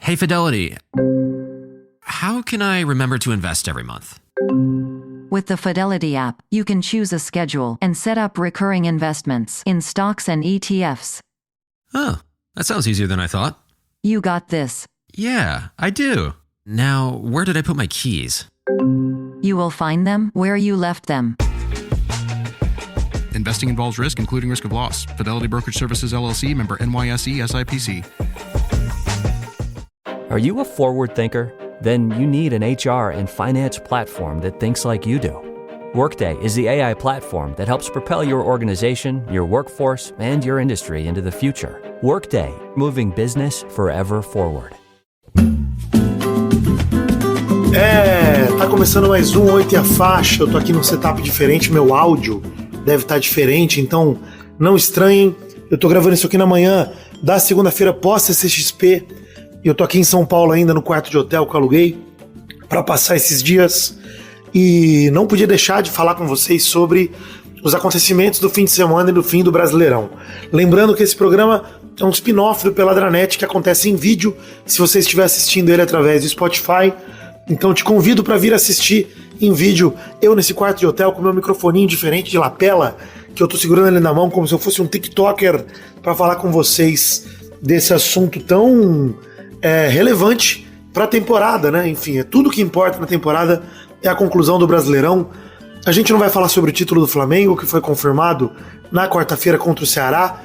Hey, Fidelity. How can I remember to invest every month? With the Fidelity app, you can choose a schedule and set up recurring investments in stocks and ETFs. Oh, that sounds easier than I thought. You got this. Yeah, I do. Now, where did I put my keys? You will find them where you left them. Investing involves risk, including risk of loss. Fidelity Brokerage Services, LLC, member NYSE, SIPC. Are you a forward thinker? Then you need an HR and finance platform that thinks like you do. Workday is the AI platform that helps propel your organization, your workforce, and your industry into the future. Workday, moving business forever forward. Tá começando mais um 8 e a faixa. Eu tô aqui num setup diferente, meu áudio deve estar diferente, então não estranhem. Eu tô gravando isso aqui na manhã da segunda-feira pós-CCXP. E eu tô aqui em São Paulo ainda no quarto de hotel que eu aluguei para passar esses dias. E não podia deixar de falar com vocês sobre os acontecimentos do fim de semana e do fim do Brasileirão. Lembrando que esse programa é um spin-off do Peladranet que acontece em vídeo, se você estiver assistindo ele através do Spotify. Então te convido para vir assistir em vídeo, eu nesse quarto de hotel com meu microfoninho diferente de lapela, que eu tô segurando ele na mão como se eu fosse um TikToker, para falar com vocês desse assunto tão relevante para a temporada, né? Enfim, é tudo que importa na temporada é a conclusão do Brasileirão. A gente não vai falar sobre o título do Flamengo, que foi confirmado na quarta-feira contra o Ceará.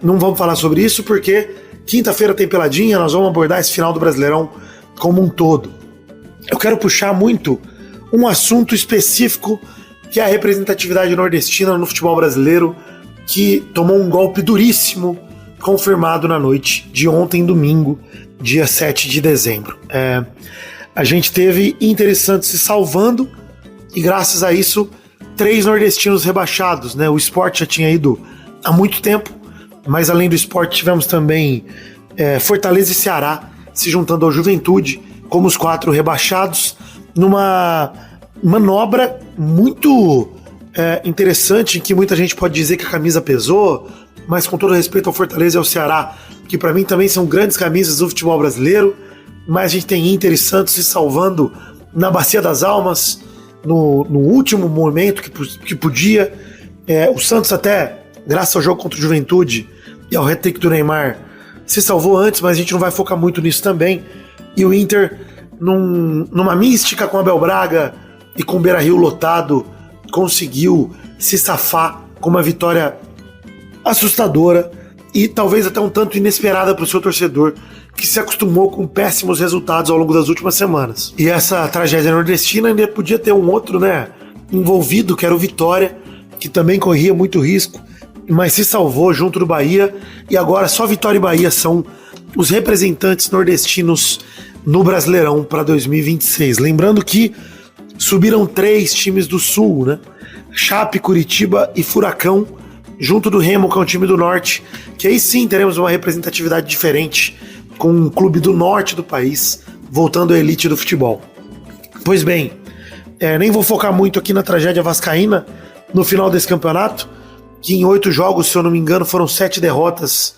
Não vamos falar sobre isso porque quinta-feira tem peladinha, nós vamos abordar esse final do Brasileirão como um todo. Eu quero puxar muito um assunto específico, que é a representatividade nordestina no futebol brasileiro, que tomou um golpe duríssimo, confirmado na noite de ontem, domingo, dia 7 de dezembro. A gente teve Inter e Santos se salvando, e graças a isso, 3 nordestinos rebaixados, né? O Sport já tinha ido há muito tempo, mas além do Sport tivemos também Fortaleza e Ceará se juntando ao Juventude, como os 4 rebaixados, numa manobra muito interessante, em que muita gente pode dizer que a camisa pesou, mas com todo respeito ao Fortaleza e ao Ceará, que para mim também são grandes camisas do futebol brasileiro, mas a gente tem Inter e Santos se salvando na Bacia das Almas, no último momento que podia. O Santos até, graças ao jogo contra o Juventude e ao hat-trick do Neymar, se salvou antes, mas a gente não vai focar muito nisso também. E o Inter, numa mística com Abel Braga e com o Beira-Rio lotado, conseguiu se safar com uma vitória assustadora e talvez até um tanto inesperada para o seu torcedor, que se acostumou com péssimos resultados ao longo das últimas semanas. E essa tragédia nordestina ainda podia ter um outro, envolvido, que era o Vitória, que também corria muito risco, mas se salvou junto do Bahia, e agora só Vitória e Bahia são os representantes nordestinos no Brasileirão para 2026. Lembrando que subiram 3 times do Sul, né? Chape, Curitiba e Furacão, junto do Remo, que é um time do Norte, que aí sim teremos uma representatividade diferente, com um clube do Norte do país voltando à elite do futebol. Pois bem, nem vou focar muito aqui na tragédia vascaína no final desse campeonato, que em 8 jogos, se eu não me engano, foram 7 derrotas.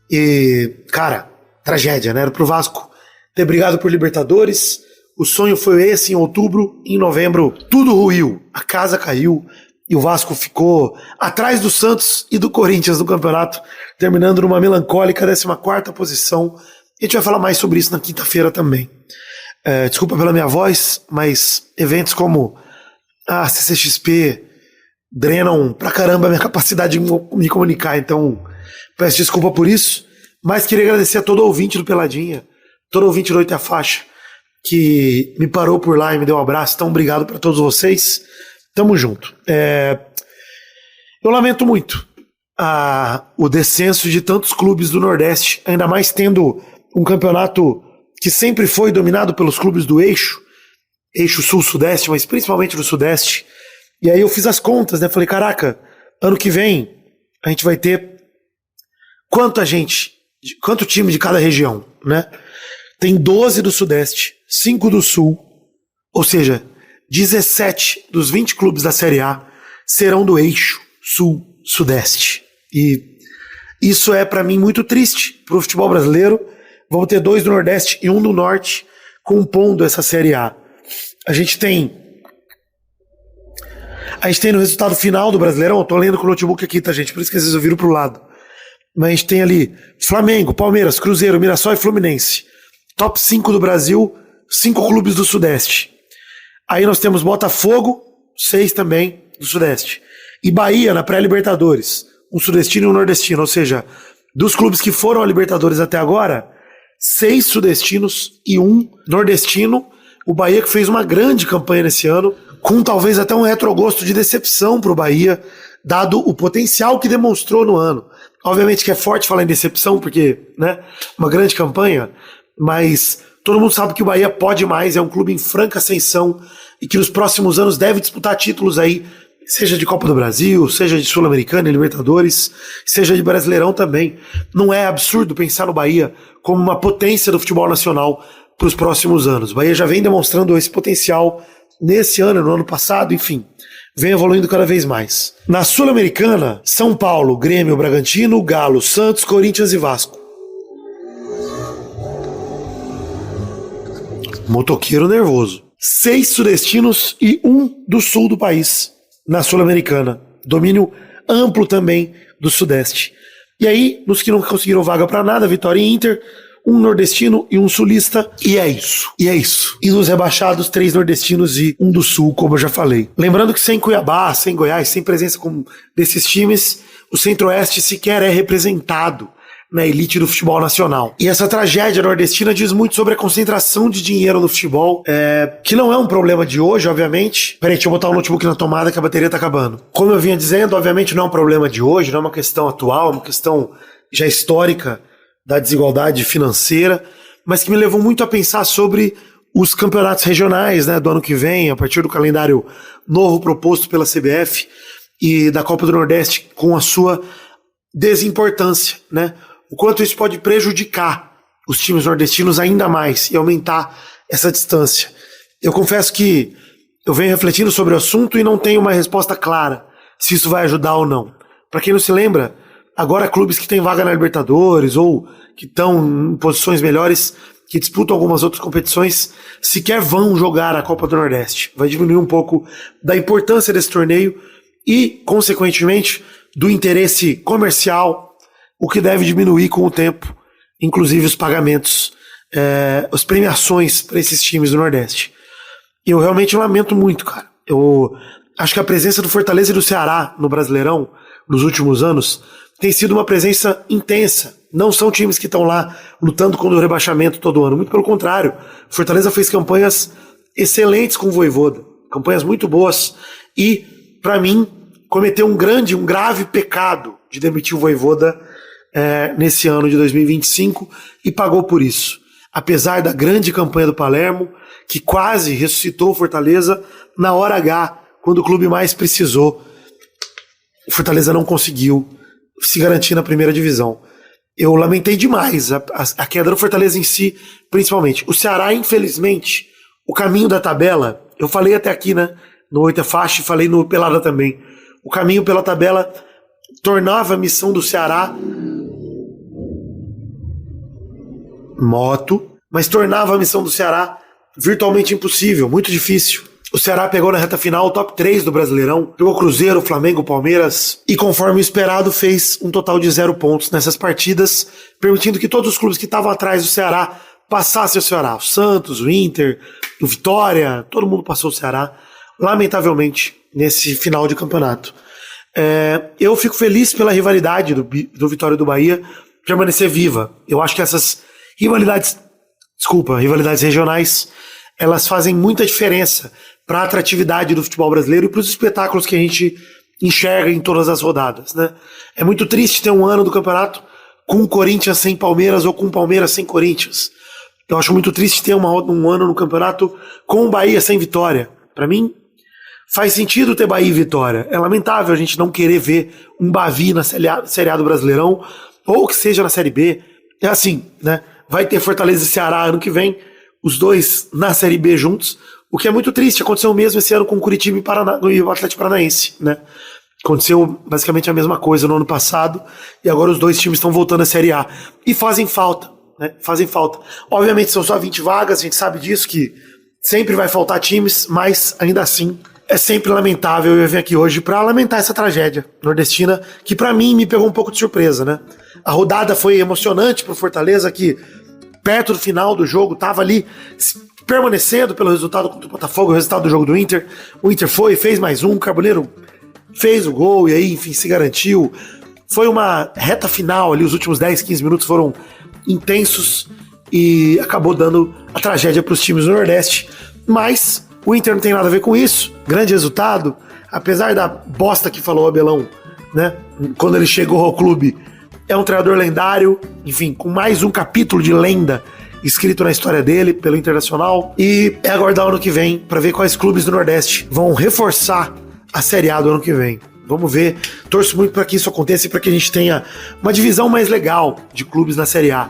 E, cara, tragédia, né? Era pro Vasco ter brigado por Libertadores. O sonho foi esse em outubro. Em novembro, tudo ruiu. A casa caiu e o Vasco ficou atrás do Santos e do Corinthians no campeonato, terminando numa melancólica 14ª posição. A gente vai falar mais sobre isso na quinta-feira também. Desculpa pela minha voz, mas eventos como a CCXP drenam pra caramba a minha capacidade de me comunicar, então peço desculpa por isso, mas queria agradecer a todo ouvinte do Peladinha, todo ouvinte do 8 e a faixa, que me parou por lá e me deu um abraço. Então obrigado para todos vocês, tamo junto. Eu lamento muito o descenso de tantos clubes do Nordeste, ainda mais tendo um campeonato que sempre foi dominado pelos clubes do eixo sul-sudeste, mas principalmente do sudeste. E aí eu fiz as contas, né? Falei, caraca, ano que vem a gente vai ter quanto time de cada região, né? Tem 12 do sudeste, 5 do sul, ou seja, 17 dos 20 clubes da Série A serão do eixo sul-sudeste. E isso é para mim muito triste pro futebol brasileiro, Vamos ter 2 do Nordeste e 1 do Norte compondo essa Série A. A gente tem no resultado final do Brasileirão, eu tô lendo com o notebook aqui, tá, gente? Por isso que às vezes eu viro pro lado. Mas a gente tem ali Flamengo, Palmeiras, Cruzeiro, Mirassol e Fluminense. Top 5 do Brasil, 5 clubes do Sudeste. Aí nós temos Botafogo, 6 também do Sudeste. E Bahia na pré-Libertadores. Um sudestino e um nordestino. Ou seja, dos clubes que foram a Libertadores até agora, 6 sudestinos e 1 nordestino. O Bahia que fez uma grande campanha nesse ano, com talvez até um retrogosto de decepção pro Bahia, dado o potencial que demonstrou no ano. Obviamente que é forte falar em decepção, porque, né, uma grande campanha, mas todo mundo sabe que o Bahia pode mais, é um clube em franca ascensão e que nos próximos anos deve disputar títulos aí, seja de Copa do Brasil, seja de Sul-Americana e Libertadores, seja de Brasileirão também. Não é absurdo pensar no Bahia como uma potência do futebol nacional para os próximos anos. O Bahia já vem demonstrando esse potencial nesse ano, no ano passado, enfim, vem evoluindo cada vez mais. Na Sul-Americana, São Paulo, Grêmio, Bragantino, Galo, Santos, Corinthians e Vasco. Motoqueiro nervoso. 6 sudestinos e 1 do sul do país na Sul-Americana. Domínio amplo também do Sudeste. E aí, nos que não conseguiram vaga pra nada, Vitória e Inter, 1 nordestino e 1 sulista, e é isso. E nos rebaixados, 3 nordestinos e 1 do sul, como eu já falei. Lembrando que sem Cuiabá, sem Goiás, sem presença desses times, o Centro-Oeste sequer é representado na elite do futebol nacional. E essa tragédia nordestina diz muito sobre a concentração de dinheiro no futebol, que não é um problema de hoje, obviamente. Peraí, deixa eu botar o notebook na tomada que a bateria tá acabando. Como eu vinha dizendo, obviamente não é um problema de hoje, não é uma questão atual, é uma questão já histórica da desigualdade financeira, mas que me levou muito a pensar sobre os campeonatos regionais, né, do ano que vem, a partir do calendário novo proposto pela CBF e da Copa do Nordeste, com a sua desimportância, né? O quanto isso pode prejudicar os times nordestinos ainda mais e aumentar essa distância. Eu confesso que eu venho refletindo sobre o assunto e não tenho uma resposta clara se isso vai ajudar ou não. Para quem não se lembra, agora clubes que têm vaga na Libertadores ou que estão em posições melhores, que disputam algumas outras competições, sequer vão jogar a Copa do Nordeste. Vai diminuir um pouco da importância desse torneio e, consequentemente, do interesse comercial, o que deve diminuir com o tempo, inclusive os pagamentos, as premiações para esses times do Nordeste. Eu realmente lamento muito, cara. Eu acho que a presença do Fortaleza e do Ceará no Brasileirão, nos últimos anos, tem sido uma presença intensa. Não são times que estão lá lutando contra o rebaixamento todo ano. Muito pelo contrário. Fortaleza fez campanhas excelentes com o Vojvoda. Campanhas muito boas. E, para mim, cometeu um grave pecado de demitir o Vojvoda nesse ano de 2025 e pagou por isso. Apesar da grande campanha do Palermo, que quase ressuscitou o Fortaleza na hora H, quando o clube mais precisou, o Fortaleza não conseguiu se garantir na primeira divisão. Eu lamentei demais a queda do Fortaleza em si, principalmente. O Ceará, infelizmente, o caminho da tabela, eu falei até aqui, né, no 8 é Faixa e falei no Pelada também, o caminho pela tabela tornava a missão do Ceará mas tornava a missão do Ceará virtualmente impossível, muito difícil. O Ceará pegou na reta final o top 3 do Brasileirão, pegou Cruzeiro, Flamengo, Palmeiras e, conforme o esperado, fez um total de 0 pontos nessas partidas, permitindo que todos os clubes que estavam atrás do Ceará passassem o Ceará. O Santos, o Inter, o Vitória, todo mundo passou o Ceará, lamentavelmente, nesse final de campeonato. Eu fico feliz pela rivalidade do Vitória e do Bahia permanecer viva. Eu acho que essas rivalidades regionais, elas fazem muita diferença para a atratividade do futebol brasileiro e para os espetáculos que a gente enxerga em todas as rodadas, né? É muito triste ter um ano do campeonato com Corinthians sem Palmeiras ou com Palmeiras sem Corinthians. Eu acho muito triste ter um ano no campeonato com o Bahia sem Vitória. Para mim, faz sentido ter Bahia e Vitória. É lamentável a gente não querer ver um Bavi na Série A do Brasileirão ou que seja na Série B. É assim, né? Vai ter Fortaleza e Ceará ano que vem, os dois na Série B juntos, o que é muito triste. Aconteceu o mesmo esse ano com o Curitiba e o Atlético Paranaense, né? Aconteceu basicamente a mesma coisa no ano passado, e agora os dois times estão voltando à Série A. E fazem falta. né? Fazem falta. Obviamente são só 20 vagas, a gente sabe disso, que sempre vai faltar times, mas ainda assim é sempre lamentável eu vir aqui hoje para lamentar essa tragédia nordestina, que para mim me pegou um pouco de surpresa, né? A rodada foi emocionante pro Fortaleza, que perto do final do jogo tava ali permanecendo pelo resultado contra o Botafogo, o resultado do jogo do Inter. O Inter fez mais um, o Carboneiro fez o gol e aí, enfim, se garantiu. Foi uma reta final ali, os últimos 10, 15 minutos foram intensos e acabou dando a tragédia para os times do Nordeste. Mas o Inter não tem nada a ver com isso. Grande resultado, apesar da bosta que falou o Abelão, né? Quando ele chegou ao clube, é um treinador lendário, enfim, com mais um capítulo de lenda escrito na história dele pelo Internacional. E é aguardar o ano que vem para ver quais clubes do Nordeste vão reforçar a Série A do ano que vem. Vamos ver, torço muito para que isso aconteça e para que a gente tenha uma divisão mais legal de clubes na Série A.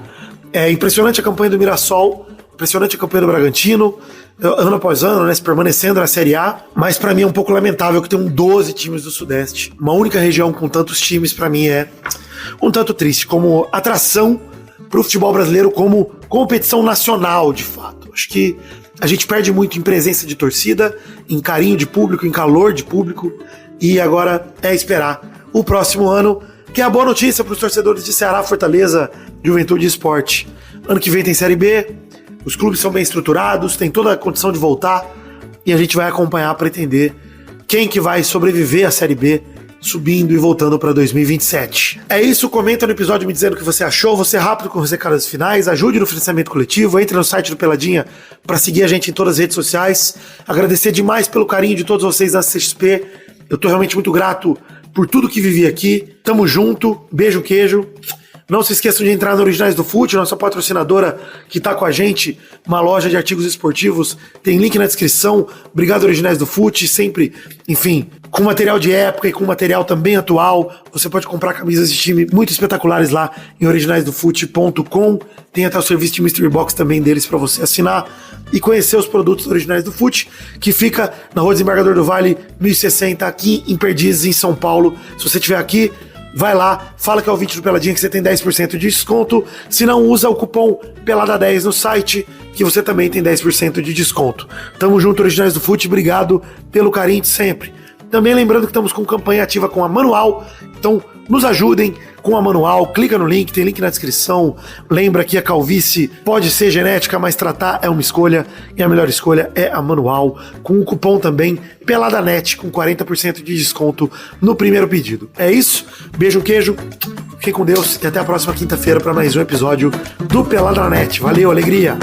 É impressionante a campanha do Mirassol, impressionante a campanha do Bragantino, ano após ano, né, se permanecendo na Série A, mas para mim é um pouco lamentável que tenham 12 times do Sudeste. Uma única região com tantos times, para mim é um tanto triste, como atração para o futebol brasileiro, como competição nacional, de fato. Acho que a gente perde muito em presença de torcida, em carinho de público, em calor de público, e agora é esperar o próximo ano, que é a boa notícia para os torcedores de Ceará, Fortaleza, Juventude e Sport. Ano que vem tem Série B, os clubes são bem estruturados, tem toda a condição de voltar, e a gente vai acompanhar para entender quem que vai sobreviver à Série B, subindo e voltando para 2027. É isso, comenta no episódio me dizendo o que você achou, você é rápido com os recados finais, ajude no financiamento coletivo, entre no site do Peladinha para seguir a gente em todas as redes sociais, agradecer demais pelo carinho de todos vocês da CXP, eu tô realmente muito grato por tudo que vivi aqui, tamo junto, beijo, queijo. Não se esqueçam de entrar no Originais do Fute, nossa patrocinadora que tá com a gente, uma loja de artigos esportivos, tem link na descrição. Obrigado, Originais do Fute, sempre, enfim, com material de época e com material também atual. Você pode comprar camisas de time muito espetaculares lá em originaisdofute.com. Tem até o serviço de Mystery Box também deles para você assinar e conhecer os produtos Originais do Fute, que fica na Rua Desembargador do Vale, 1060, aqui em Perdizes, em São Paulo. Se você estiver aqui, vai lá, fala que é o ouvinte do Peladinha que você tem 10% de desconto. Se não, usa o cupom PELADA10 no site, que você também tem 10% de desconto. Tamo junto, Originais do Fute, obrigado pelo carinho de sempre. Também lembrando que estamos com campanha ativa com a Manual, então nos ajudem com a Manual, clica no link, tem link na descrição. Lembra que a calvície pode ser genética, mas tratar é uma escolha, e a melhor escolha é a Manual, com o cupom também PELADANET, com 40% de desconto no primeiro pedido. É isso, beijo, queijo, fiquem com Deus e até a próxima quinta-feira para mais um episódio do Peladanet. Valeu, alegria!